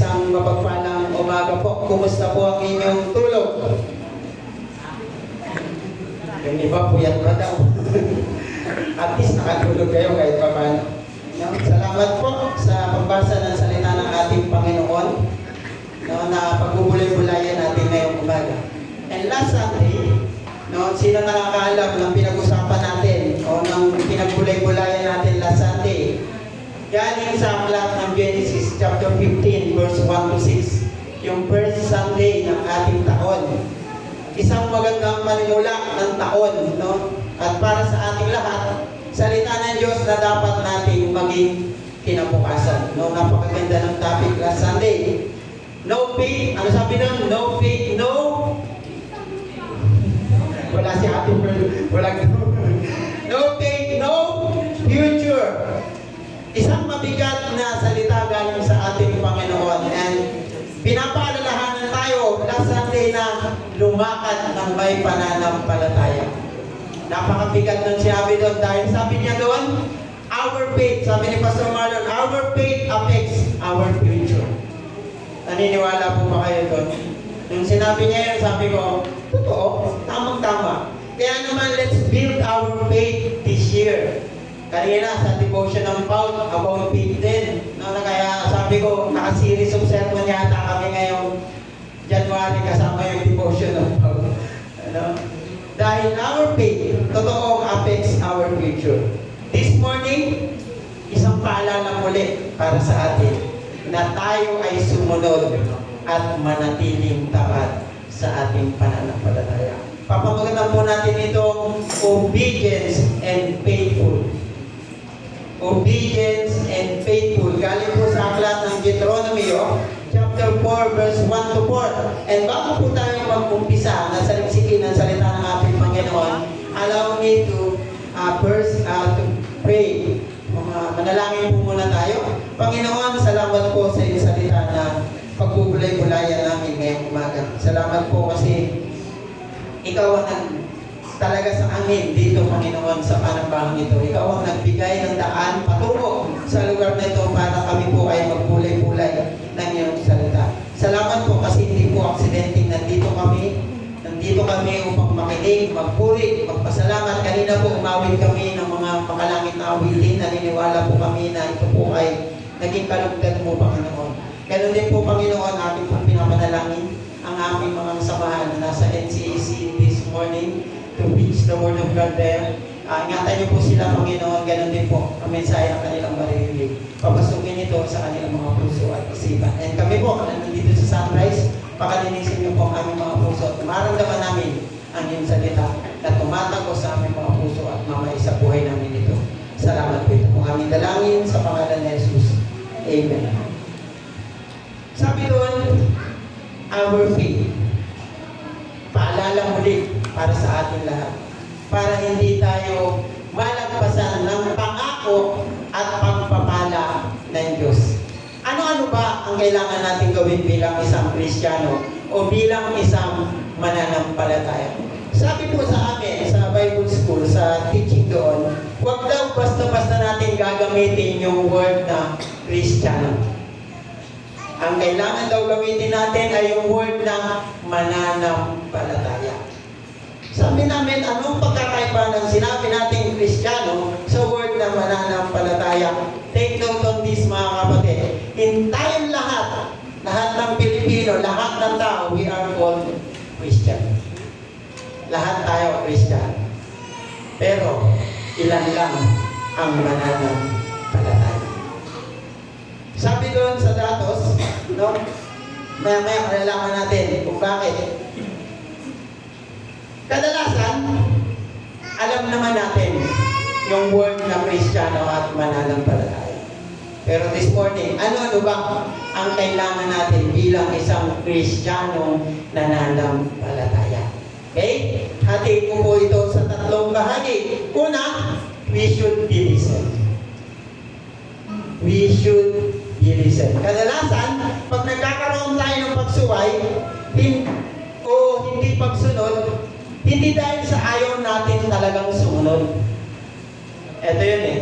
Isang mapagpalang umaga po. Kumusta po ang inyong tulog? Yung iba puyat pa daw. At least nakatulog kayo kahit pa paano. Salamat po sa pagbasa ng salita ng ating Panginoon na pagbubulay-bulayan natin ngayong umaga. And last Sunday, sino nakakaalam ng pinag-usapan natin o ng pinagbulay-bulayan natin last Sunday? Galing sa aklat ng Genesis chapter 15 verse 1 to 6. Yung first Sunday ng ating taon. Isang magandang manunula ng taon, no? At para sa ating lahat, salita ng Diyos na dapat natin maging kinabukasan. No, napakaganda ng topic last Sunday. No faith, ano sabi nun? No faith, no. Wala si Ate Pearl, wala no faith, no future. Isang mabigat na salita galing sa ating Panginoon, and pinapaalalahanan tayo last Sunday na lumakad ng may pananampalataya. Napakabigat ng sinabi doon dahil sabi niya doon, our faith, sabi ni Pastor Marlon, our faith affects our future. Naniniwala po ba kayo doon? Nung sinabi niya yun, sabi ko, totoo, tamang-tama. Kaya naman, let's build our faith this year. Kanina sa devotion ng Paul, about faith din. Kaya sabi ko, naka-series of sermon yata kami ngayong January kasama yung devotion ng Paul. Dahil our faith, totoo affects our future. This morning, isang paalala muli para sa atin na tayo ay sumunod at manatiling tapat sa ating pananampalataya. Papamagatan po natin itong obedience and faithful. Obedience and faithful. Galing po sa aklat ng Deuteronomy, chapter 4, verse 1 to 4. And bago po tayo mag-umpisa na saliksikin ang salita ng ating Panginoon, allow me to first to pray. Manalangin po muna tayo. Panginoon, salamat po sa iyong salita na pagbubulay-bulayan namin ngayong umaga. Salamat po kasi ikaw ang talaga sa amin dito, Panginoon, sa panambahang ito. Ikaw ang nagbigay ng daan patungo sa lugar na ito para kami po ay magbulay-bulay ng iyong salita. Salamat po kasi hindi po aksidenteng nandito kami upang makinig, magpuri, magpasalamat. Kanina po umawit kami ng mga makalangit na awitin. Naniniwala po kami na ito po ay naging kalugdan mo, Panginoon. Ganun din po, Panginoon, ating pong pinapanalangin ang aming mga samahan na nasa NCAC this morning to preach the Word of God there. Ingatan niyo po sila, Panginoon. Ganun din po ang mensahe ng kanilang maririnig. Papasukin ito sa kanilang mga puso at isipan. And kami po, nandito sa Sunrise, pakalinisin niyo po ang aming mga puso at maramdaman namin ang iyong salita na tumatakbo sa aming mga puso at mamay sa buhay namin ito. Salamat po ito po aming dalangin sa pangalan ni Jesus. Amen. Sabi doon, our faith. Paalala muli para sa ating lahat. Para hindi tayo malagpasan ng pangako at pagpapala ng Diyos. Ano-ano ba ang kailangan natin gawin bilang isang Kristiyano o bilang isang mananampalataya? Sabi po sa amin, sa Bible School, sa teaching doon, huwag daw basta-basta natin gagamitin yung word na Kristiyano. Ang kailangan daw gamitin natin ay yung word na mananampalataya. Sabi namin, anong pagkakaiba ng sinabi nating Kristiyano sa word na mananampalataya? Take note on this, mga kapatid. In tayong lahat ng Pilipino, lahat ng tao, we are called Christian. Lahat tayo Christian. Pero, ilan lang ang mananampalataya. Sabi doon sa datos, maya-maya malalaman natin kung bakit. Kadalasan, alam naman natin yung word na Kristiyano at mananampalataya. Pero this morning, ano ba ang kailangan natin bilang isang Kristiyano nananampalataya? Okay? Hati ko po ito sa tatlong bahagi. Una, we should be listened. We should be listened. Kadalasan, pag nagkakaroon tayo ng pagsuway, hindi pagsunod, hindi dahil sa ayaw natin talagang sumunod. Ito yun eh.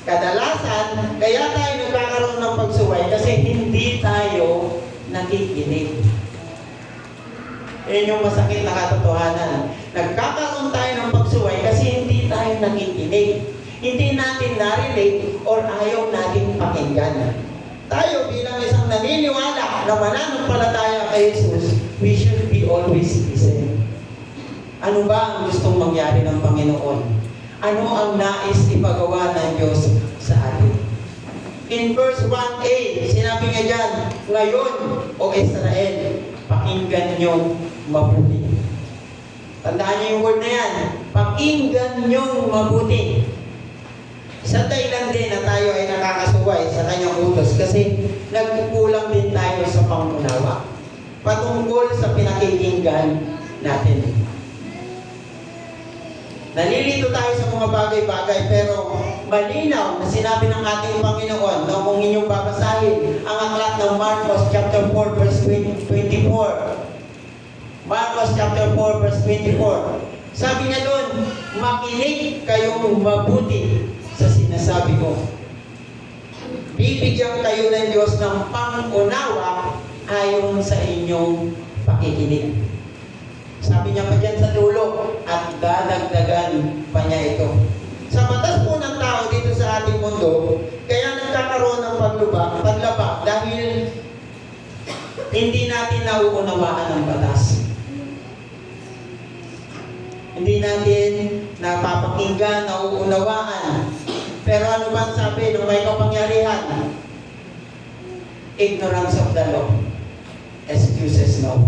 Kadalasan, kaya tayo nagkakaroon ng pagsuway kasi hindi tayo nakikinig. Yan yung masakit na katotohanan. Nagkakaroon tayo ng pagsuway kasi hindi tayo nakikinig. Hindi natin narinig or ayaw natin pakinggan. Tayo bilang isang naniniwala na mananampalataya kay Jesus, we should be always listen. Ano ba ang gustong mangyari ng Panginoon? Ano ang nais ipagawa ng Diyos sa atin? In verse 1a, sinabi niya dyan, ngayon, o Israel, pakinggan niyo mabuti. Tandaan niyo yung word na yan. Pakinggan niyo mabuti. Sa dahilan din na tayo ay nakakasuway sa kanyang utos kasi nagkukulang din tayo sa pangunawa patungkol sa pinakikinggan natin. Nalilito tayo sa mga bagay-bagay pero malinaw na sinabi ng ating Panginoon na kung inyong babasahin ang aklat ng Marcos chapter 4 verse 24. Marcos chapter 4 verse 24. Sabi niya doon, makinig kayong mabuti sa sinasabi ko. Bibigyan kayo ng Diyos ng pangunawa ayon sa inyong pakikinig. Sabi niya pa dyan sa dulo, at dadagdagan pa niya ito. Sa batas po ng tao dito sa ating mundo, kaya nagkakaroon ng paglabak dahil hindi natin nauunawaan ang batas. Hindi natin napapakinggan, nauunawaan. Pero ano ba ang sabi ng may kapangyarihan? Ignorance of the law. Excuses no.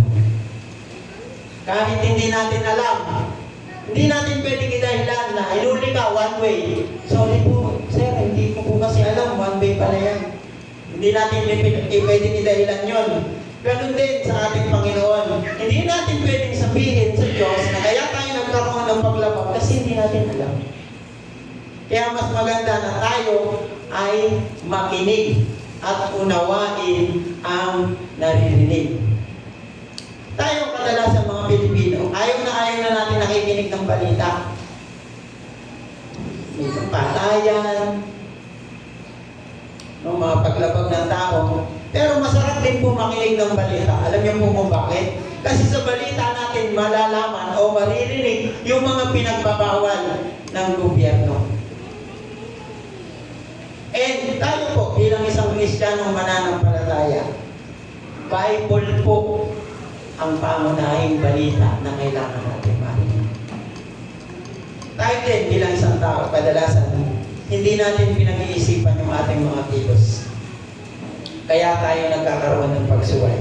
Kahit hindi natin alam, hindi natin pwedeng idahilan na iluli ka one way. Sorry po, sir, hindi ko po kasi alam, one way pala yan. Hindi natin pwedeng idahilan yun. Ganun din sa ating Panginoon. Hindi natin pwedeng sabihin sa Diyos na kaya tayo nagkaroon ng paglabag kasi hindi natin alam. Kaya mas maganda na tayo ay makinig at unawain ang naririnig. Tayo kadalasan mga Pilipino, ayaw na natin nakikinig ng balita. May patayan, ng mga paglabag ng tao. Pero masarap din po makinig ng balita. Alam niyo po kung bakit? Kasi sa balita natin malalaman o maririnig yung mga pinagbabawal ng gobyerno. And tayo po bilang isang Kristiyanong mananampalataya, Bible po ang pangunahing balita na kailangan natin marinig. Tayo din bilang isang tao, kadalasan, hindi natin pinag-iisipan yung ating mga kilos. Kaya tayo nagkakaroon ng pagsuway.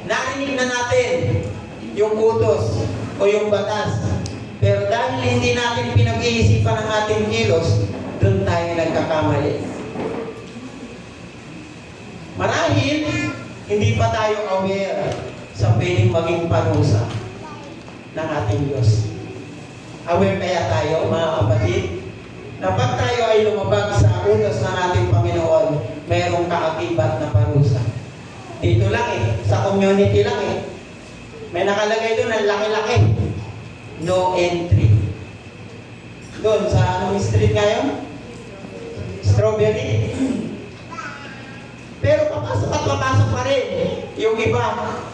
Narinig na natin yung utos o yung batas. Pero dahil hindi natin pinag-iisipan ang ating kilos, doon tayo nagkakamali. Marahil, hindi pa tayo aware sa pwedeng maging parusa ng ating Diyos. Aware kaya tayo, mga kapatid, na pag tayo ay lumabag sa utos ng ating Panginoon, mayroong kaakibat na parusa. Dito lang sa community lang may nakalagay doon ang laki-laki. No entry. Doon sa anong street ngayon? Strawberry. Pero papasok at papasok pa rin. Yung iba,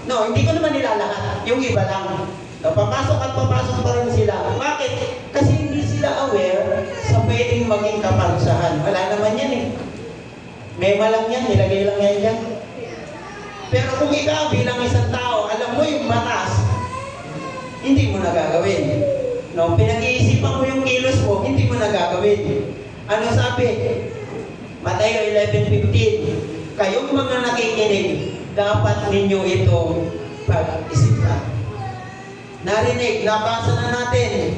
no, hindi ko naman nilalahat. Yung iba lang. No, papasok at papasok pa rin sila. Bakit? Kasi hindi sila aware sa pwedeng maging kaparusahan. Wala naman yan Mema lang yan, nilagay lang yan dyan. Pero kung ikaw bilang isang tao, alam mo yung batas, hindi mo na gagawin. No, pinag-iisipan mo yung kilos mo, hindi mo na gagawin. Ano sabi? Mateo 11:15. Kayong mga nakikinig, dapat ninyo itong pag-isipan. Narinig, nabasa na natin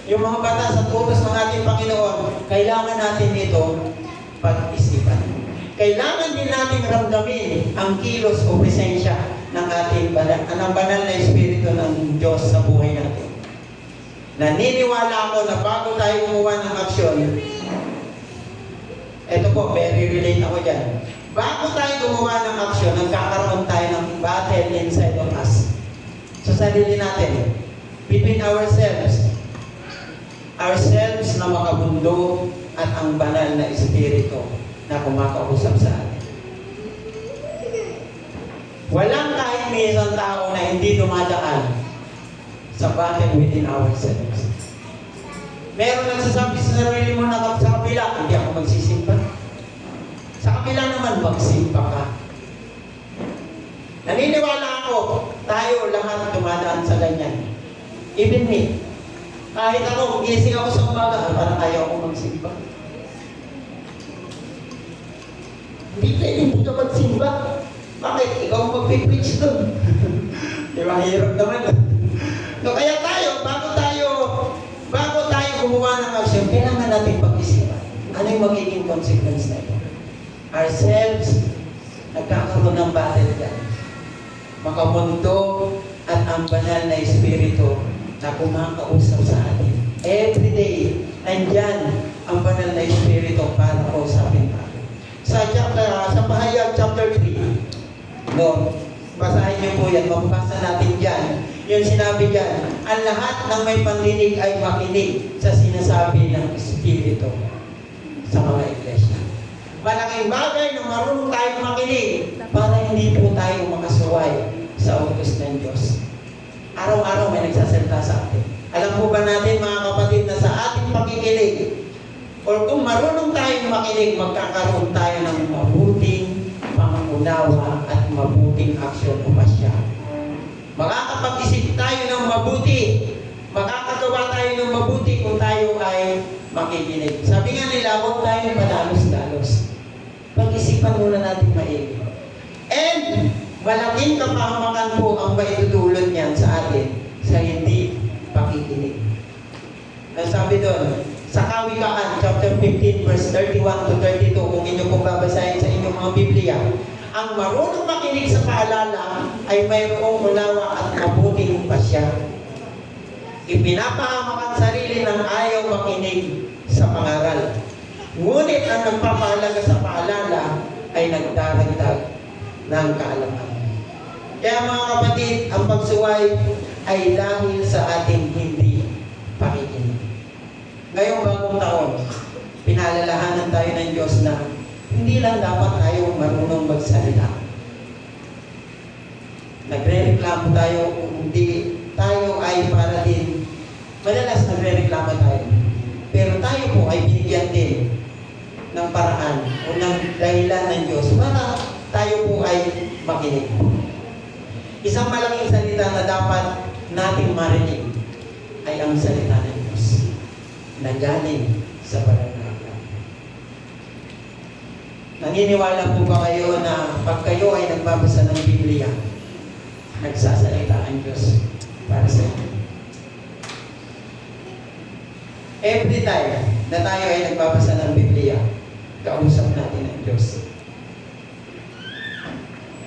yung mga batas at utos ng ating Panginoon. Kailangan natin itong pag-isipan. Kailangan din natin ramdamin ang kilos o presensya ng ating banal na Espiritu ng Diyos sa buhay natin. Naniniwala ako na bago tayo gumawa ng aksyon, ito po, very relate ako dyan. Bago tayo gumawa ng aksyon, nagkakaroon tayo ng battle inside of us. Sa sarili natin, between ourselves na makabundo at ang banal na Espiritu na kumakausap sa atin. Walang kahit may isang tao na hindi dumadaan sa battle within ourselves. Meron nagsasabi sa sarili mo na sa kabila, hindi ako magsisimba. Sa kabila naman, magsimba ka. Naniniwala ako, tayo lahat dumadaan sa ganyan. Even me. Kahit ako, gising ako sa umaga, parang ayaw ako magsimba. Hindi pwede, hindi ka magsimba. Bakit? Ikaw magpipreach doon. Di ba? Hirap naman. No, kaya tayo, bago tayo gumawa ng action, kailangan natin pag-isipan. Ano yung magiging consequence na ito? Ourselves, nagkakaroon ng battle dyan. Makamundo at ang banal na espiritu na kumakausap sa atin. Every day, nandyan ang banal na espiritu para kausapin tayo. Sa Pahayag chapter 3, no, basahin niyo po yan, mababasa natin dyan. Yung sinabi dyan, ang lahat ng may pandinig ay makinig sa sinasabi ng Espiritu sa mga iglesia. Malaking bagay na marunong tayong makinig para hindi po tayo makasuway sa utos ng Diyos. Araw-araw may nagsasalita sa atin. Alam po ba natin mga kapatid na sa ating pakikinig, or kung marunong tayong makinig, magkakaroon tayo ng mabuting pangunawa at mabuting aksyon o pasya. Makakapag-isip tayo ng mabuti, makakagawa tayo ng mabuti kung tayo ay makikinig. Sabi nga nila, huwag tayong padalos-dalos. Pag-isipan muna natin maigi. And malaking kapahamakan po ang maitutulot niyan sa atin sa hindi pakikinig. Ang sabi doon, sa Kawikaan, chapter 15, verse 31 to 32, kung inyo pong babasahin sa inyong mga Biblia, ang marunong makinig sa paalala ay mayroong unawa at mabuting pasya. Ipinapahamak ang sarili ng ayaw makinig sa pangaral. Ngunit ang nagpapahalaga sa paalala ay nagdaragdag ng kaalaman. Kaya mga kapatid, ang pagsuway ay dahil sa ating hindi pakikinig. Ngayong bagong taon, pinalalahanan tayo ng Diyos na hindi lang dapat tayo marunong magsalita. Nagre-reklamo tayo kung hindi tayo ay para din. Madalas nagre-reklamo tayo. Pero tayo po ay binigyan din ng paraan o ng dahilan ng Diyos para tayo po ay makinig. Isang malaking salita na dapat nating marinig ay ang salita ng Diyos na galing sa banal na aklat. Naniniwala po ba kayo na pag kayo ay nagbabasa ng Biblia, nagsasalita ang Diyos para sa inyo? Every time na tayo ay nagbabasa ng Biblia, kausap natin ang Diyos.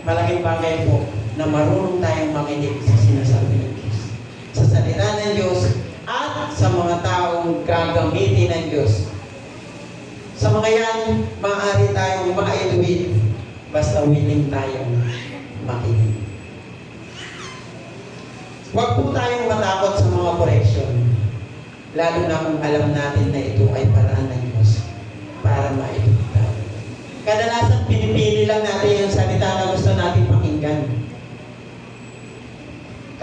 Malaking bagay po na marunong tayong makinig sa sinasabi ng Diyos. Sa salita ng Diyos at sa mga taong gagamitin ng Diyos. Sa mga yan, maaari tayong mailuwid basta willing tayong makinig. Huwag po tayong matakot sa mga correction, lalo na kung alam natin na ito ay paraan ng Diyos para mailuwid tayo. Kadalasan pinipili lang natin yung salita na gusto natin pakinggan.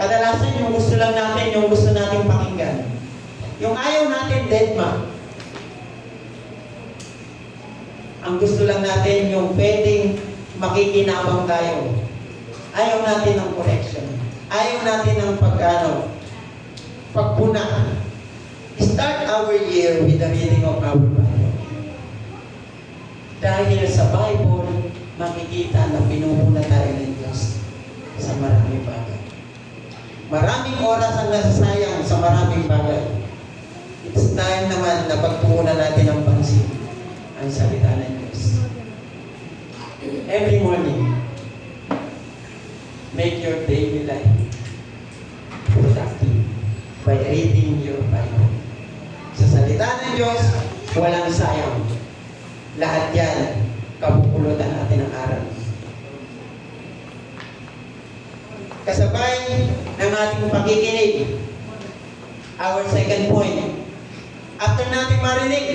Kadalasan yung gusto lang natin, yung gusto natin pakinggan. Yung ayaw natin, deadma. Ang gusto lang natin yung pwedeng makikinabang tayo. Ayaw natin ng correction. Ayaw natin ng pagpuna. Start our year with the reading of our Bible. Dahil sa Bible, makikita na pinuhuna tayo ng Diyos sa maraming bagay. Maraming oras ang nasasayang sa maraming bagay. It's time naman na pagpuunan natin ang pansin ang salita ng Diyos. Every morning, make your daily life productive by reading your Bible. Sa salita ng Diyos, walang sayang. Lahat yan, kapupulutan natin ang araw. Kasabay ng ating pakikinig, our second point, after natin marinig,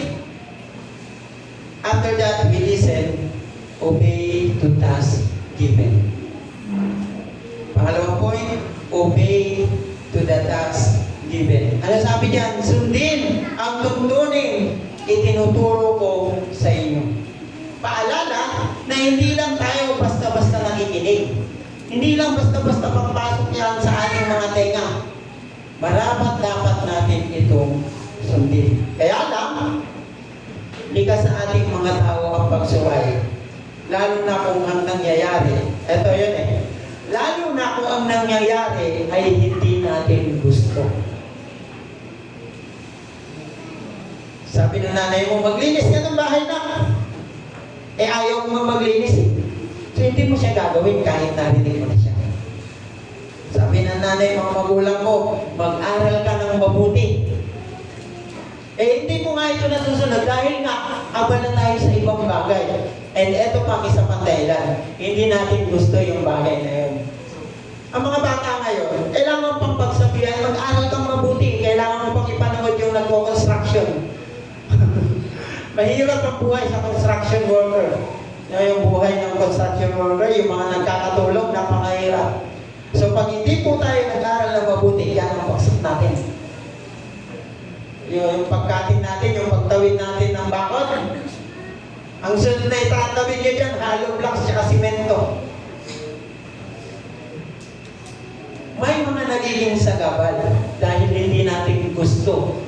after that we listen, obey to task given. obey to the task given. Ano sabi diyan? Sundin ang tuntunin itinuturo ko sa inyo. Paalala na hindi lang tayo basta-basta nakikinig. Hindi lang basta-basta pagpasok yan sa ating mga tenga. Marapat dapat natin itong sundin. Kaya lang, likas sa ating mga tao ang pagsuway. Lalo na kung ang nangyayari, eto yun lalo na kung ang nangyayari ay hindi natin gusto. Sabi ng nanay mo, maglinis ka ng bahay na. Ayaw mo maglinis So hindi mo siya gagawin kahit narinig mo na siya. Sabi ng nanay, mga magulang mo, mag-aral ka ng mabuti. Hindi mo nga ito nasusunod dahil nga abala tayo sa ibang bagay. And eto pa isa pang dahilan, hindi natin gusto yung bagay na yun. Ang mga bata ngayon, kailangan pang pagsabihan, mag-aral kang mabuti, kailangan mo pang ipanood yung nagko-construction. Mahirap ang buhay sa construction worker. Yung buhay ng construction worker, yung mga nagkakatulong, napakahirap. So pag hindi po tayo nag-aral na mabuti, yan ang paksak natin. Yung pagkatin natin, yung pagtawid natin ng bakod. Ang sunod na itatawid nyo dyan, hollow blocks at simento. May mga nagiging sagabal dahil hindi natin gusto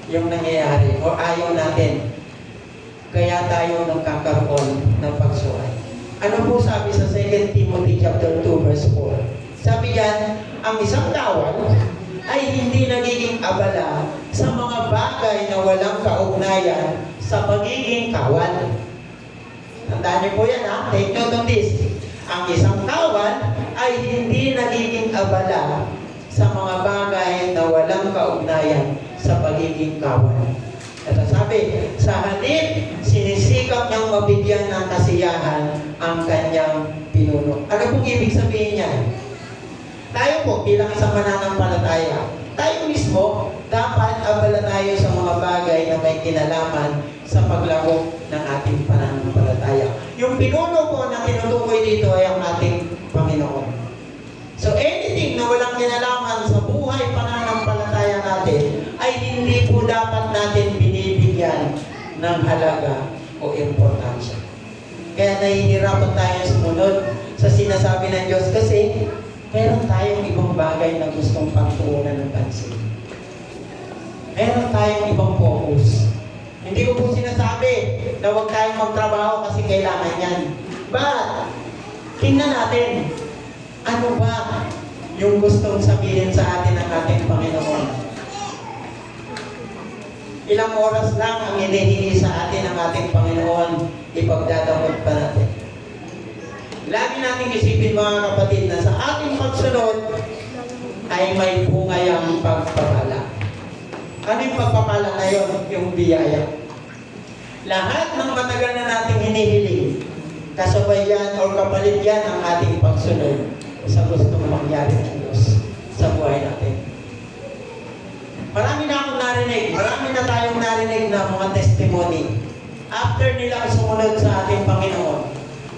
yung nangyayari o ayaw natin. Kaya tayo nagkakaroon ng pagsuway. Ano po sabi sa 2 Timothy chapter 2 verse 4? Sabi yan, ang isang kawan ay hindi nagiging abala sa mga bagay na walang kaugnayan sa pagiging kawan. Tandaan niyo po yan ha? Take note of this. Ang isang kawan ay hindi nagiging abala sa mga bagay na walang kaugnayan sa pagiging kawan. At sabi, sa halip, sinisikap niyang mabigyan ng kasiyahan ang kanyang pinuno. Ano pong ibig sabihin niya? Tayo po, bilang isang mananampalataya, tayo mismo, dapat abala tayo sa mga bagay na may kinalaman sa paglahok ng ating pananampalataya. Yung pinuno po na tinutukoy dito ay ang ating Panginoon. So anything na walang kinalaman sa buhay pananampalataya natin ay hindi po dapat natin binibigyan ng halaga o importansya. Kaya nahihirapan tayo sumunod sa sinasabi ng Diyos kasi meron tayong ibang bagay na gustong pagtuunan ng pansin. Meron tayong ibang focus. Hindi ko po sinasabi na huwag tayong magtrabaho kasi kailangan yan. But, tingnan natin, ano ba yung gustong sabihin sa atin ng ating Panginoon? Ilang oras lang ang hinihingi sa atin ng ating Panginoon, ipagdadamot pa natin. Lagi nating isipin mga kapatid na sa ating pagsunod ay may bungayang pagpapala. Ano yung pagpapala na yun? Yung biyaya. Lahat ng matagal na nating hinihiling, kasabay yan o kapalit yan ang ating pagsunod sa gustong mangyari ng Diyos sa buhay natin. Marami na akong narinig, marami na tayong narinig na mga testimony. After nila sumunod sa ating Panginoon,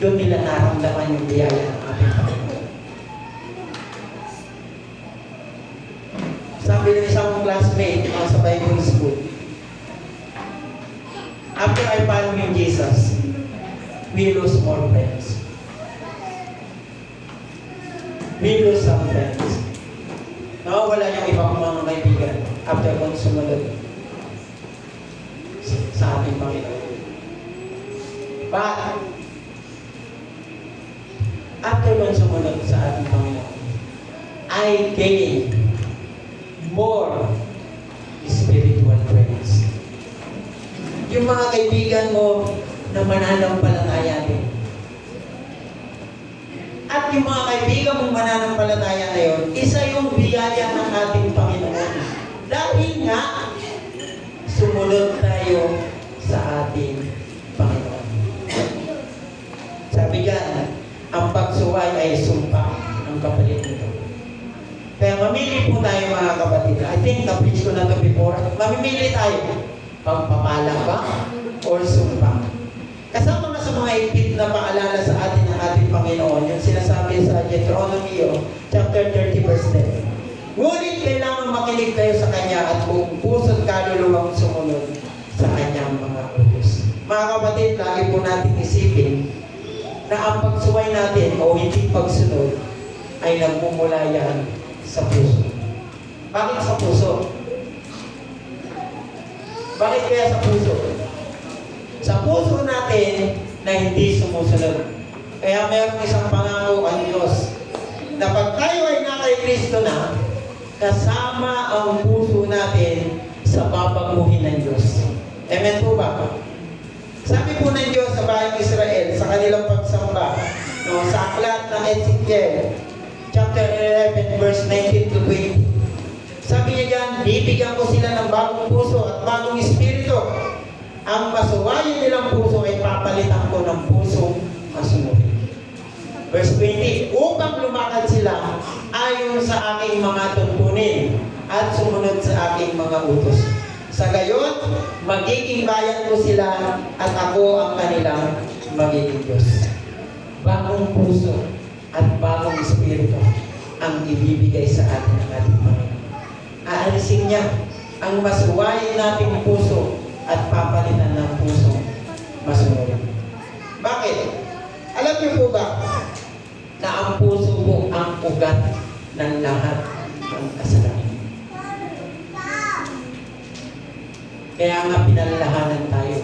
doon nila naramdaman yung biyaya ng ating Panginoon. Sabi ng isang classmate sa Bible school, after I following Jesus, we lose more friends. We lose some friends. Nawawala yung ibang mga kaibigan after kung sumunod sa ating Panginoon. But, after kung sumunod sa ating Panginoon, I gain more spiritual friends. Yung mga kaibigan mo na mananampalataya din. At yung mga kaibigan mong mananampalataya na yun, isa yung biyaya ng ating Panginoon. Dahil nga, sumunod tayo sa ating Panginoon. Sabi dyan, ang pagsuway ay sumpa ng kapalit nito. Kaya mamili po tayo mga kapatid. I think na-preach ko na ito before. Mamimili tayo. Pagpapala ba or sumpa? Kasama nga sa mga ipit na paalala sa atin ng ating Panginoon, yung sinasabi sa Deuteronomy chapter 30 Ngunit kailangan makinig kayo sa Kanya at buong puso't kaluluwang sumunod sa Kanyang mga utos. Mga kapatid, lagi po natin isipin na ang pagsuway natin o hindi pagsunod ay nagmumula yan sa puso. Bakit sa puso? Bakit kaya sa puso? Sa puso natin na hindi sumusunod. Kaya mayroong isang pangako ang Diyos na pag tayo ay na kay Kristo na, kasama ang puso natin sa babaguhin ng Diyos. Amen po ba? Sabi po ng Diyos sa bayang Israel sa kanilang pagsamba, no, sa aklat ng Ezekiel, chapter 11, verse 19 to 20. Sabi niya dyan, bibigyan ko sila ng bagong puso at bagong espiritu. Ang masuwayin nilang puso ay papalitan ko ng pusong masunurin. Verse 20, upang lumakad sila ayon sa aking mga tuntunin at sumunod sa aking mga utos. Sa gayon, magiging bayan ko sila at ako ang kanilang magiging Diyos. Bagong puso at bagong espiritu ang ibibigay sa atin ng ating Panginoon. Aalisin niya ang masuwayin nating puso at papalitan ng puso masunurin. Bakit? Alam niyo po ba na ang puso po ang ugat ng lahat ng kasalanan? Kaya nga pinalalahanan tayo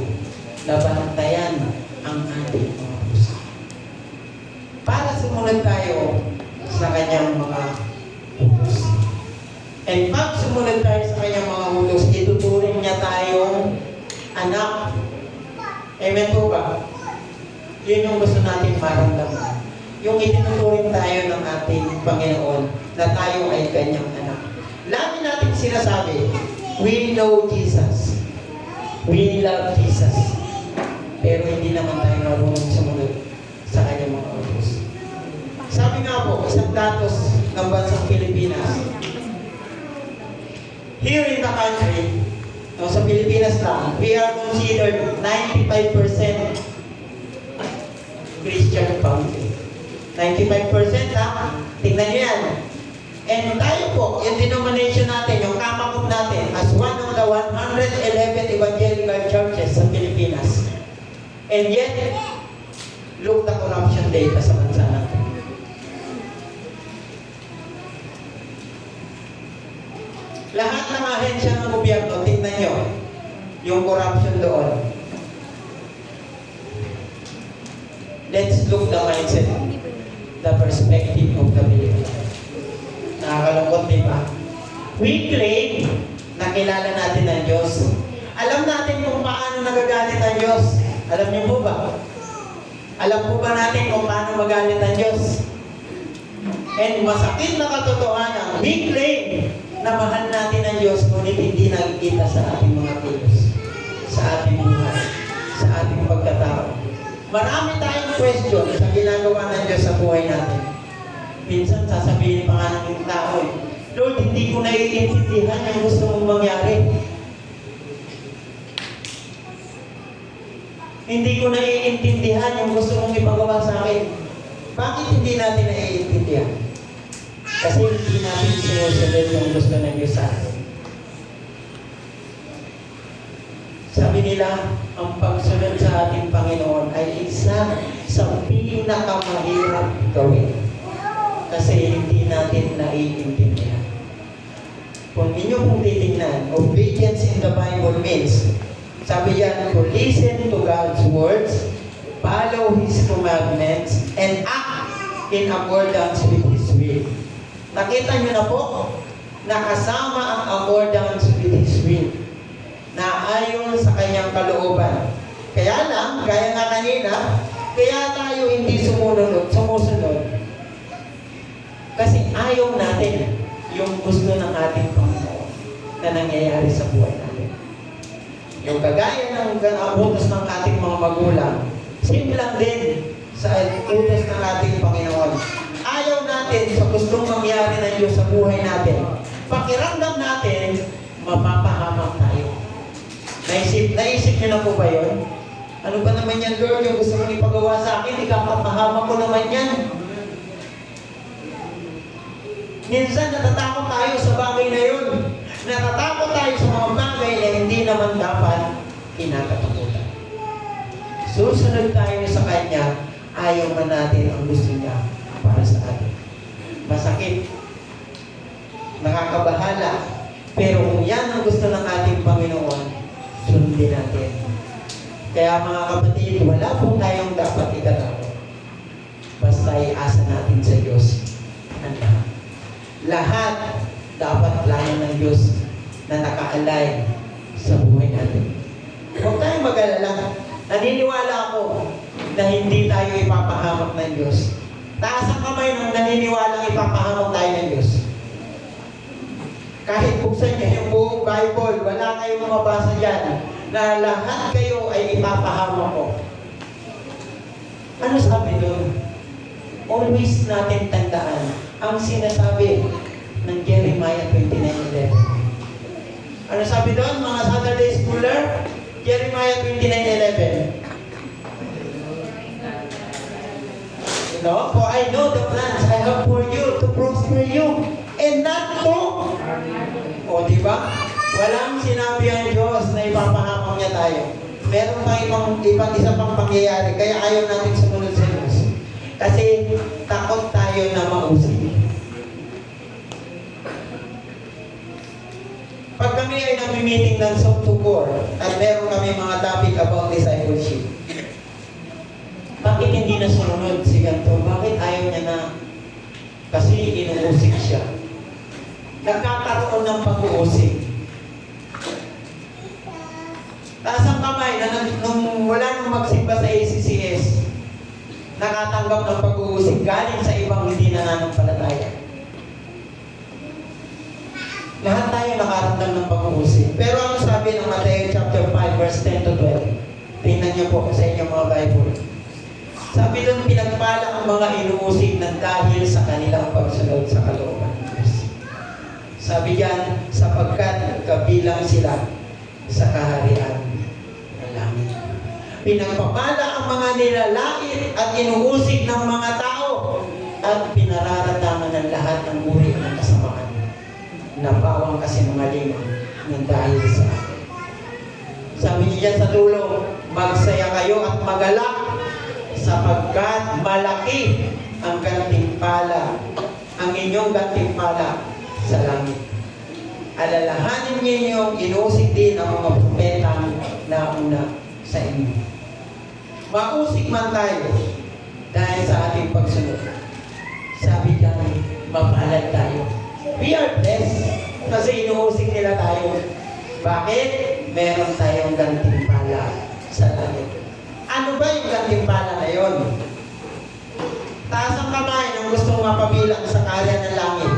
na bantayan ang ating mga puso. Para sumunod tayo sa kanyang mga utos. And pag sumunod tayo sa kanyang mga utos, ituturing niya tayong anak. Amen po ba? Yun yung gusto natin maramdaman. Yung itinuturing tayo ng ating Panginoon na tayo ay kanyang anak. Lagi natin sinasabi, we know Jesus. We love Jesus. Pero hindi naman tayo marunong sumunod sa kanyang mga utos. Sabi nga po, isang datos ng bansang Pilipinas, here in the country, no, sa Pilipinas lang, we are considered 95% Christian family. 95% ha? Tingnan nyo yan. And tayo po, yung denomination natin, yung kamakot natin, as one of the 111 evangelical churches sa Pilipinas. And yet, look the corruption data sa bansa natin. Lahat ng ahensya ng gobyerno, tingnan nyo, yung corruption doon. Let's look the mindset, the perspective of the believer. Nakakalungkot, di ba? We claim na kilala natin ang Diyos. Alam natin kung paano nagagalit ang Diyos. Alam niyo po ba? Alam po ba natin kung paano magalit ang Diyos? And masakit na katotohanan, we claim na mahal natin ang Diyos, ngunit hindi nakikita sa ating mga kilos, sa ating buhay, sa ating pagkatao. Marami tayong question sa ginagawa ng Diyos sa buhay natin. Minsan sasabihin pa nga ng tao, Lord, hindi ko naiintindihan ang gusto mong mangyari. Hindi ko naiintindihan yung gusto mong ipagawa sa akin. Bakit hindi natin naiintindihan? Kasi hindi natin sinusunod yung gusto ng Diyos sa atin. Sabi nila, ang pagsunod sa ating Panginoon ay isa sa pinakamahirap gawin. Kasi hindi natin naiintindihan. Kung inyo pong titingnan, obedience in the Bible means, sabi yan, to listen to God's words, follow His commandments, and act in accordance with His will. Nakita nyo na po, nakasama ang accordance with His will, na ayon sa kanyang kalooban. Kaya lang, gaya nga kanina, kaya tayo hindi sumusunod. Kasi ayaw natin yung gusto ng ating Panginoon na nangyayari sa buhay natin. Yung kagaya ng utos ng ating mga magulang, simple lang din sa utos ng ating Panginoon. Ayaw natin sa gustong mangyari ng Diyos sa buhay natin. Pakiramdam natin, mapapahamak tayo. Naisip niyo na po ba yun? Ano ba naman yan, Lord? Yung gusto mong ipagawa sa akin, ikapapahamak ko naman yan. Minsan natatakot tayo sa bagay na yun. Natatakot tayo sa mga bagay na hindi naman dapat kinakatakutan. Susunod tayo sa Kanya, ayaw man natin ang gusto niya para sa atin. Masakit, nakakabahala, pero kung yan ang gusto ng ating Panginoon, sundin natin. Kaya mga kapatid, wala pong tayong dapat ikatakot. Basta iasa natin sa Diyos ang lahat. Lahat dapat plano ng Diyos na nakaalay sa buhay natin. Huwag tayong mag-alala. Naniniwala ako na hindi tayo ipapahamak ng Diyos. Taas ang kamay ng naniniwalang ipapahamak tayo ng Diyos. Kahit buksan niyo yung buong Bible, wala kayong mabasa dyan na lahat kayo ay ipapahamak ko. Ano sabi doon? Always natin tandaan ang sinasabi ng Jeremiah 29:11. Ano sabi doon, mga Saturday schooler? Jeremiah 29:11. No? For I know the plans I have for you to prosper you and not to. O, di ba? Walang sinabi ang Diyos na ipapahamak niya tayo. Meron pa ibang isa pang pangyayari, kaya ayaw natin sumunod sa Diyos. Kasi takot tayo na mausig. Pag kami ay nami-meeting ng South to Core at meron kami mga topic about discipleship, bakit hindi na sumunod si ganito? Bakit ayaw niya na? Kasi inuusig siya. Nagkakaroon ng pag-uusig. Taas ang kamay na nung wala nang magsimba sa ACCS, nakatanggap ng pag-uusig galing sa ibang hindi nananampalataya. Lahat tayo nakaramdam ng pag-uusig. Pero ano sabi ng Matthew chapter 5 verse 10 to 12? Tingnan niyo po sa inyong mga Bible. Sabi doon, pinagpala ang mga inuusig ng dahil sa kanilang pagsunod sa kalooban ng Diyos. Sabi diyan, sapagkat kabilang sila sa kaharian ng langit. Pinagpapala ang mga nilalait at inuusig ng mga tao at pinararatangan ng lahat ng uri ng kasamaan. Napawang kasi mga lima ng dahil sa akin. Sabi niya sa dulo, magsaya kayo at magalak sapagkat malaki ang gantimpala, ang inyong gantimpala sa langit. Alalahanin niyo inusig din ang mga propetang nauna sa inyo. Mausig man tayo dahil sa ating pagsunod. Sabi diyan, mapalad tayo. We are blessed kasi inuusig nila tayo. Bakit? Meron tayong gantimpala sa langit. Ano ba yung gantimpala na yun? Taas ang kamay ng gustong mapabilang sa kaharian ng langit.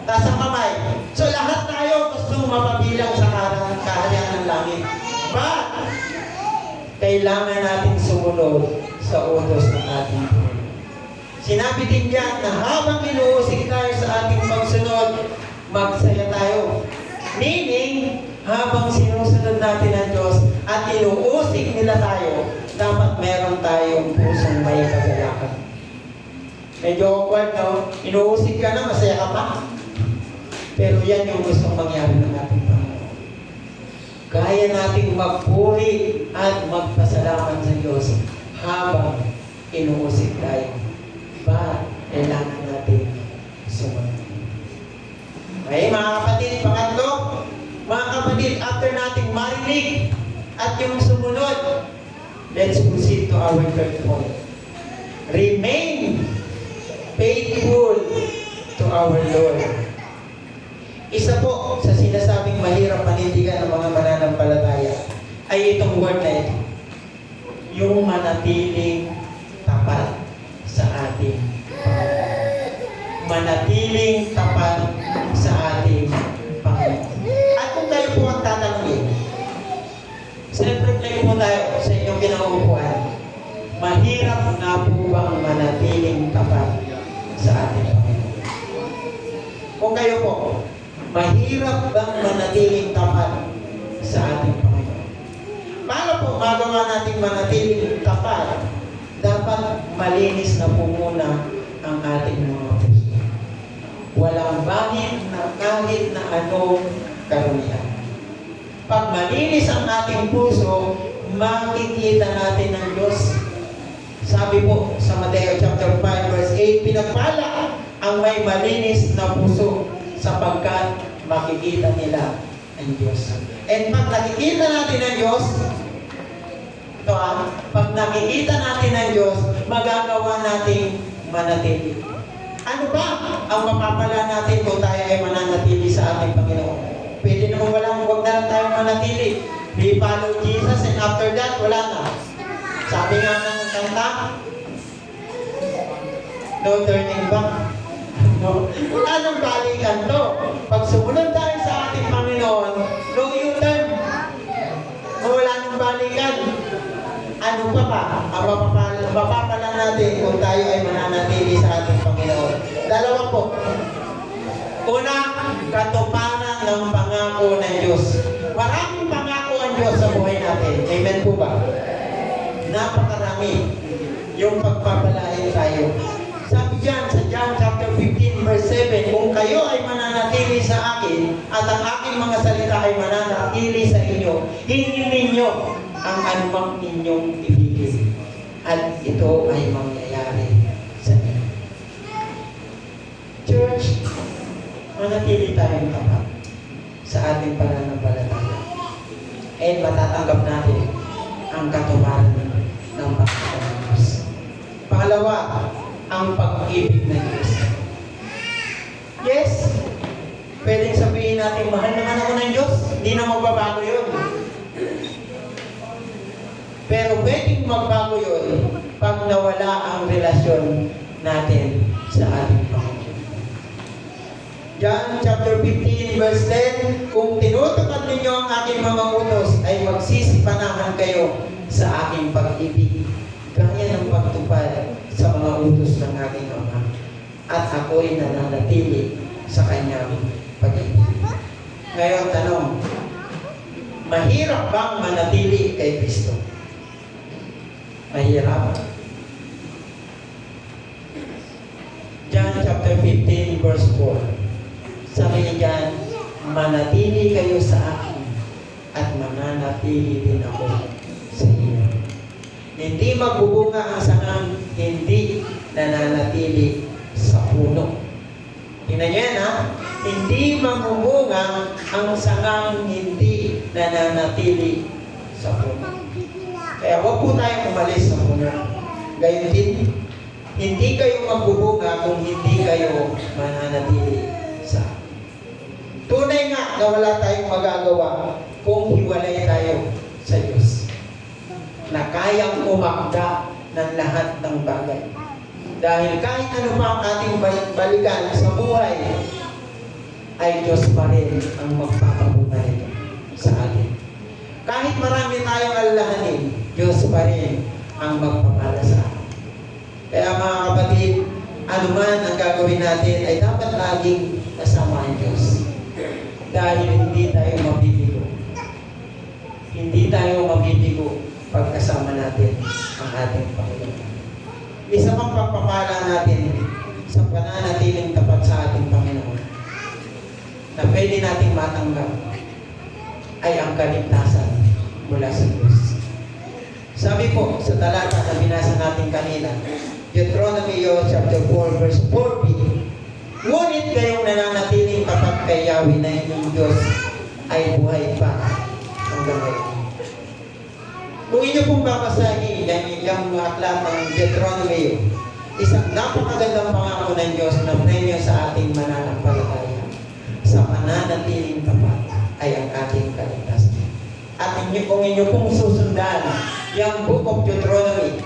Taas ang kamay. So lahat tayo gustong mapabilang sa kaharian ng langit. But, kailangan natin sumunod sa utos ng ating Panginoon. Sinabi din diyan na habang inuusig tayo sa ating pagsunod, magsaya tayo. Meaning, habang sinusunod natin ang Diyos at inuusig nila tayo, dapat meron tayong pusong may kagalakan. Medyo awkward, no? Inuusig ka na, masaya ka pa. Pero yan yung gustong mangyari ng ating Panginoon. Kaya nating magpuri at magpasalamat sa Diyos habang inuusig tayo. Ba, kailangan natin sumunod. Okay, mga kapatid, pangatlo, mga kapatid, after nating marinig at yung sumunod, let's proceed to our third point. Remain faithful to our Lord. Isa po sa sinasabing mahirap panindigan ng mga mananampalataya ay itong word na ito. Yung manatiling tapat sa ating Panginoon. Manatiling tapat sa ating Panginoon. At kung tayo po ang tatanungin, celebrate po tayo sa inyong kinauupuan. Mahirap nga po bang manatiling tapat sa ating Panginoon? Kung kayo po, mahirap bang manatiling tapat sa ating Panginoon? Paano po magawa natin manatiling tapat? Dapat malinis na po muna ang ating mga puso. walang bahid na kahit na anong karumihan. Pag malinis ang ating puso, makikita natin ang Diyos. Sabi po sa Mateo chapter 5 verse 8, pinagpala ang may malinis na puso sapagkat makikita nila ang Diyos. And pag nakikita natin ang Diyos, pag nakikita natin ang Diyos, magagawa nating manatili. Ano ba ang mapapala natin kung tayo ay mananatili sa ating Panginoon? Pwede naman wag na lang tayo manatili. We follow Jesus and after that, wala na. Sabi nga ng kanta, no turning back. No? Wala nang balikan to. Pag sumunod tayo sa ating Panginoon, no U-turn. Wala nang balikan. Ano pa ba ang mapapala natin kung tayo ay mananatili sa ating Panginoon? Dalawa po. Una, katuparan ng pangako ng Diyos. Maraming pangako ang Diyos sa buhay natin. Amen po ba? Napakarami yung pagpapalain tayo. Sabi dyan sa John chapter 15 verse 7, kung kayo ay mananatili sa akin at ang aking mga salita ay mananatili sa inyo, hingin ninyo ang anumang inyong ibigin at ito ay mangyayari sa inyo. Church, manatili tayong tapat sa ating pananampalataya and matatanggap natin ang katuparan ng pangako ng Diyos. Pangalawa, ang pag-ibig ng Diyos. Yes, pwedeng sabihin natin, mahal naman ako ng Diyos, hindi na magbabago yun. Pero pwedeng magbago yun pag nawala ang relasyon natin sa ating Panginoon. John chapter 15 verse 10, kung tinutupad ninyo ang aking mga utos, ay magsisipanahan kayo sa aking pag-ibig, gaya ng pagtupad sa mga utos ng aking Ama, at ako'y nananatili sa kanyang pag-ibig. Ngayon, tanong, mahirap bang manatili kay Kristo? Mahirap. John chapter 15 verse 4. Sabi niya dyan, manatili kayo sa akin at mananatili din ako sa inyo. Hindi magbubunga ang sangang hindi nananatili sa puno. Tingnan niyo yan, ha? Hindi magbubunga ang sangang hindi nananatili sa puno. Kaya huwag po tayong umalis sa puno. Gayon din, hindi kayo magbubunga kung hindi kayo mananatili sa tunay nga na wala tayong magagawa kung hiwalay tayo sa Diyos. Na kayang umakda ng lahat ng bagay. Dahil kahit ano pa ang ating balikan sa buhay, ay Diyos pa rin ang magpapabuhay sa atin. Kahit marami tayong alalahanin, Diyos pa rin ang magpapala sa atin. Kaya mga kapatid, anuman ang gagawin natin ay dapat laging kasama ang Diyos. Dahil hindi tayo mabibigo. Hindi tayo mabibigo pagkasama natin ang ating Panginoon. Isa pang pagpapala natin sa pananatiling tapat sa ating Panginoon na pwede nating matanggap ay ang kaligtasan mula sa Diyos. Sabi po sa talata na binasa natin kanina, Deuteronomy chapter 4 verse 4b, ngunit kayong nananatiling tapat kay Yahweh na inyong Diyos ay buhay pa hanggang ngayon. Kung inyo pong babasahin yung aklat ng Deuteronomy, isang napakagandang pangako ng Diyos na premyo sa ating mananampalataya. Sa mananatiling tapat ay ang ating kaligtasan. At kung inyo pong susundan yung Book of Deuteronomy,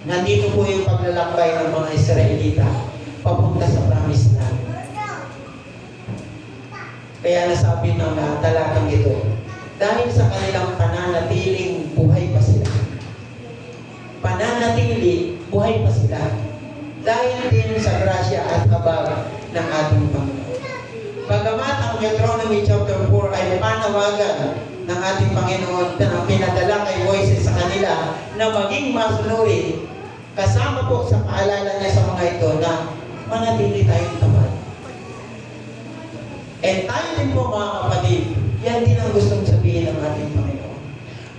nandito po yung paglalakbay ng mga Israelita papunta sa promised land. Kaya nasabi ng talatang ito, dahil sa kanilang pananatiling buhay pa sila. Pananatili, buhay pa sila. Dahil din sa grasya at habag ng ating Panginoon. Bagamat ang Deuteronomy chapter 4 ay panawagan ng ating Panginoon na pinadala kay Moises sa kanila na maging masunurin, kasama po sa paalala niya sa mga ito na manatili tayong tapat. tayo din po mga kapatid, yan din ang gustong sabihin ng ating Panginoon.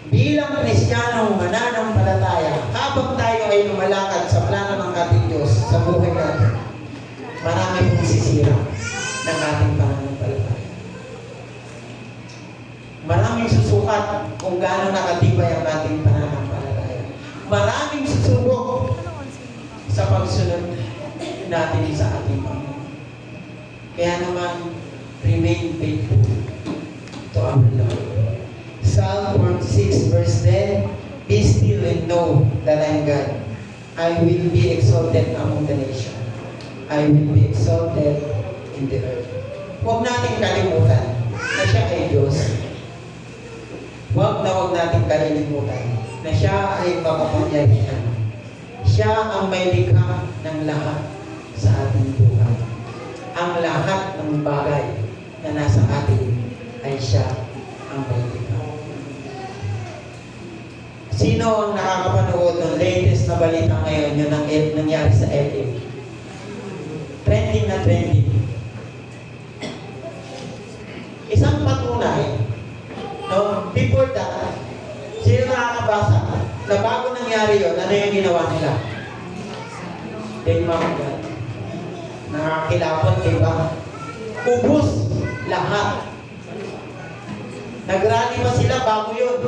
Bilang Kristiyanong mananampalataya, habang tayo ay lumalakad sa plano ng ating Diyos sa buhay natin, marami pong sisira ng ating pananampalataya. Maraming susukat kung gaano nakatibay ang ating pananampalataya. Maraming susubok sa pagsunod natin sa ating Panginoon. Kaya naman, remain faithful to our Lord. Psalm 46 verse 10, Be still and know that I am God. I will be exalted among the nations. I will be exalted in the earth. Huwag nating kalimutan na siya ay Diyos. Huwag nating kalimutan na siya ay makapangyarihan. Siya ang may likha ng lahat sa ating buhay. Ang lahat ng bagay na nasa atin ay siya ang may likha. Sino ang nakakapanood ng latest na balita ngayon, yun ang nangyari sa LA? Trending na trending. Isang patunay, no, before that, sino nakakabasa na bago nangyari yun, ano yung ginawa nila? They mamagad. Nakakilapot, diba? Ubus lahat. Nagrally pa sila bago yun.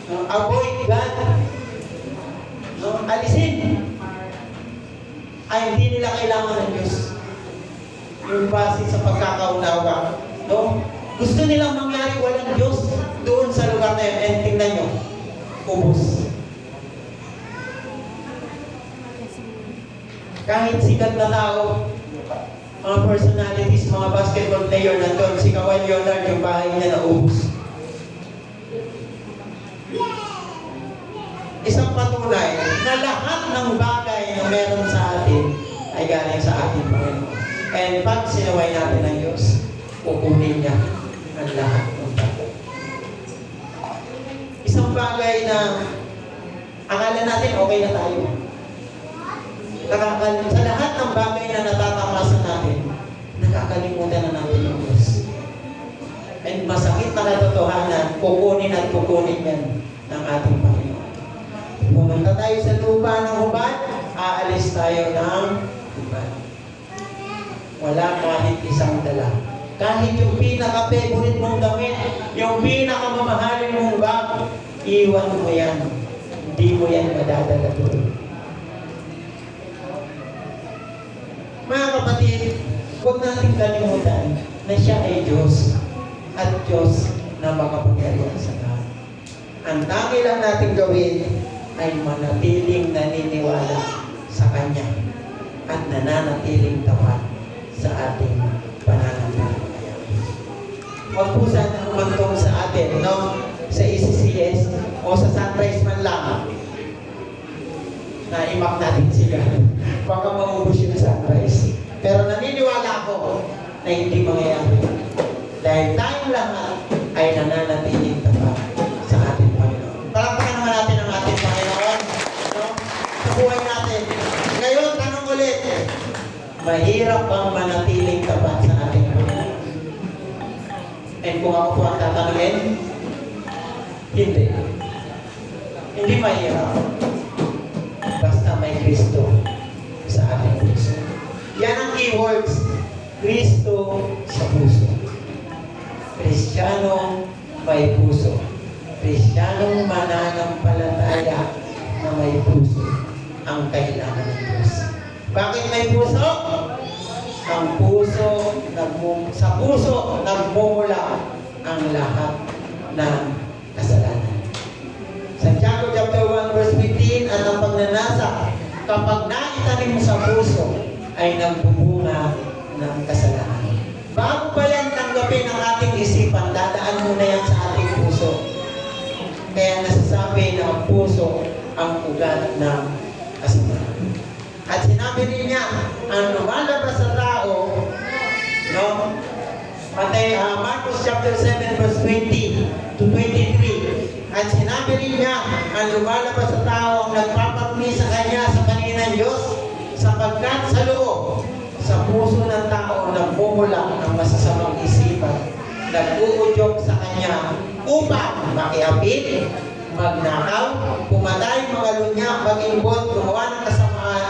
Avoid God. No, alisin. Ay, hindi nila kailangan ng Diyos. Yung base sa pagkakaunawa. No? Gusto nilang mangyari walang Diyos doon sa lugar na yun. And tingnan nyo, ubos. Kahit sikat na tao, mga personalities, mga basketball player na doon, si Kawhi Leonard, yung bahay niya na ubos. Isang patunay na lahat ng bagay na meron sa atin ay galing sa ating Panginoon. And pag sinaway natin ng Diyos, kukunin niya ang lahat ng bagay. Isang bagay na akala natin okay na tayo. Sa lahat ng bagay na natatamasan natin, nakakalimutan na natin ng Diyos. And masakit na katotohanan, kukunin at kukunin yan ng ating Panginoon. Pumunta tayo sa lupa ng hubad, aalis tayo ng hubad. Wala kahit isang dala. Kahit yung pinaka-favorite mong damit, yung pinaka-mamahalin mong bag, iwan mo yan. Hindi mo yan madadala doon. Mga kapatid, huwag natin kalimutan na siya ay Diyos at Diyos na makapangyarihan sa lahat. Ang tangi lang natin gawin ay manatiling naniniwala sa Kanya at nananatiling tapat sa ating pananampalataya. Huwag po sana humantong sa atin, no? Sa ECCS o sa Sunrise man lang na imak natin sila. Baka maubos yung Sunrise. Pero naniniwala ako na hindi mangyayari. Dahil tayong lahat ay nananatiling tapat sa ating Panginoon. Palakpakan naman natin ang ating Panginoon, no? Sa buhay natin. Ngayon, tanong ulit, mahirap bang manatiling tapat sa ating Panginoon? And kung ako po ang tatanungin, hindi. Hindi mahirap. Basta may Kristo sa ating puso. Yan ang keywords. Kristo sa puso. Kristiyano may puso. Kristyanong mananampalataya na may puso ang kailangan ng Diyos. Bakit may puso? Ang puso, sa puso nagmumula ang lahat ng kasalanan. Santiago chapter 1 verse 15, at ang pagnanasa, kapag naitanim mo sa puso, ay nagbubunga ng kasalanan. Bago pa yan tanggapin ang ating isipan, dadaan muna yan sa ating puso. Kaya nasasabi na ang puso ang ugat ng kasalanan. At sinabi rin niya, ang lumalabas sa tao, no? Marcos chapter 7 verse 20 to 23. At sinabi rin niya, ang lumalabas sa tao ang nagpaparumi sa kanya sa kanina ng Diyos, sapagkat sa loob, sa puso ng tao nagmumula ang masasamang isipan, nag-uudyok sa kanya upang makiapit, magnakaw, pumatay, mga lunya, mag-imbot, gumawa ng kasamaan,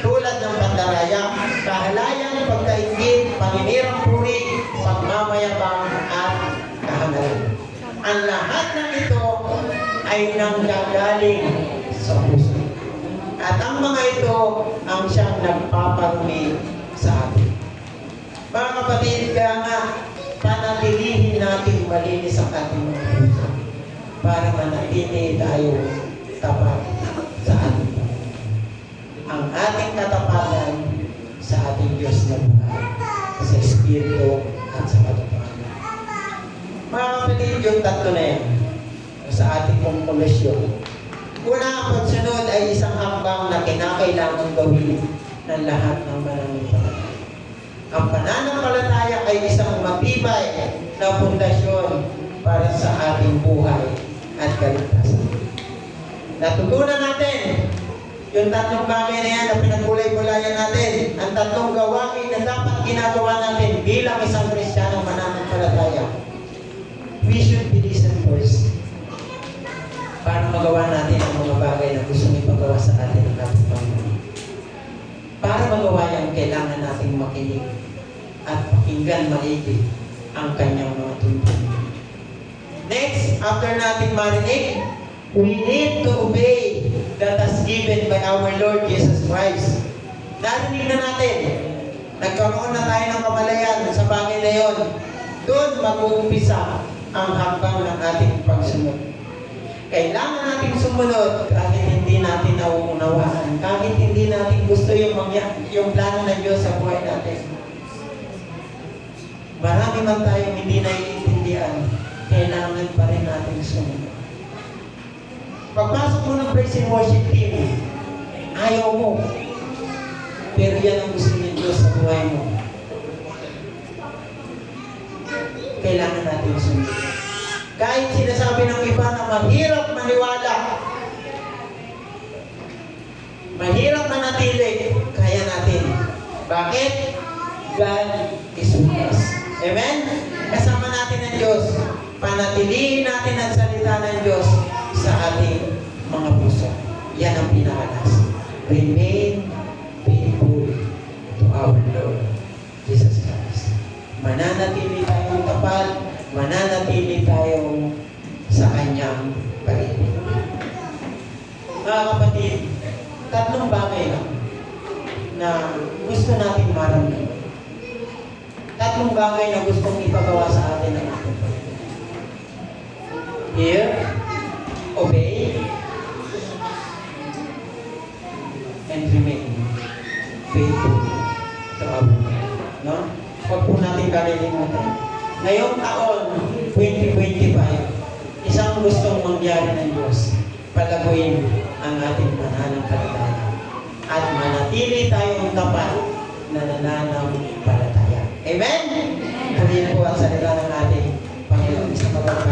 tulad ng pandaraya, kahalayan, pagkaingit, paninirang puri, pagmamayabang, at kahangalan. Ang lahat ng ito ay nanggagaling sa puso. At ang mga ito ang siyang nagpaparumi sa atin. Mga kapatid, kaya nga, panatilihin natin malinis ang ating mga puso para manatili tayo tapat sa ating Panginoon. Ang ating katapatan sa ating Diyos na buhay, sa Espiritu at sa katotohanan. Mga kapatid, yung tatlo na yan, sa ating konklusyon. Una, ang pagsunod ay isang hambang na kinakailangan gawin ng lahat ng mananampalataya. Ang pananampalataya ay isang matibay na pundasyon para sa ating buhay at kaligtasan. Natutunan natin yung tatlong bagay na yan na pinagkulay-kulayan natin. Ang tatlong gawain na dapat ginagawa natin bilang isang Kristiyanong mananampalataya. We should be listen first para magawa natin ang mga bagay na gusto ipagawa sa atin ng ating Panginoon. Para magawa yan, kailangan natin makinig at pakinggan maigi ang kanyang mga tuntunin. Next, after natin marinig, we need to obey that is given by our Lord Jesus Christ. Narinig na natin, nagkaroon na tayo ng kamalayan sa bagay na yon. Doon mag-uumpisa ang hakbang ng ating pagsunod. Kailangan natin sumunod kahit hindi natin nauunawaan, kahit hindi natin gusto yung plano ng Diyos sa buhay natin. Marami man tayong hindi naiintindihan, kailangan pa rin natin sumunod. Pagpasok mo ng praise and worship team, ayaw mo, pero yan ang gusto ng Diyos sa buhay mo. Kailangan natin sumunod. Kahit sinasabi ng iba na mahirap maniwala, mahirap manatili, kaya natin. Bakit? God is with us. Amen? Kasama natin ang Diyos. Panatilihin natin ang salita ng Diyos sa ating mga puso. Yan ang pinakalas. Remain faithful to our Lord Jesus Christ. Mananatili tayong tapat, mananatili tayong sa kanyang pag-ibig. Mga kapatid, tatlong bagay lang na gusto natin maramdaman. Tatlong bagay na gustong ipagawa sa atin ng ating Panginoon. Hear, obey, and remain faithful to our Lord. No? Huwag po natin kalilimutan. Ngayong taon, 2025, isang gustong mangyari ng Diyos, palaguin ang ating pananampalataya at manatili tayong tapat na nananampalataya. Amen? Purihin po ang salita ng ating Panginoon sa pagkakataon.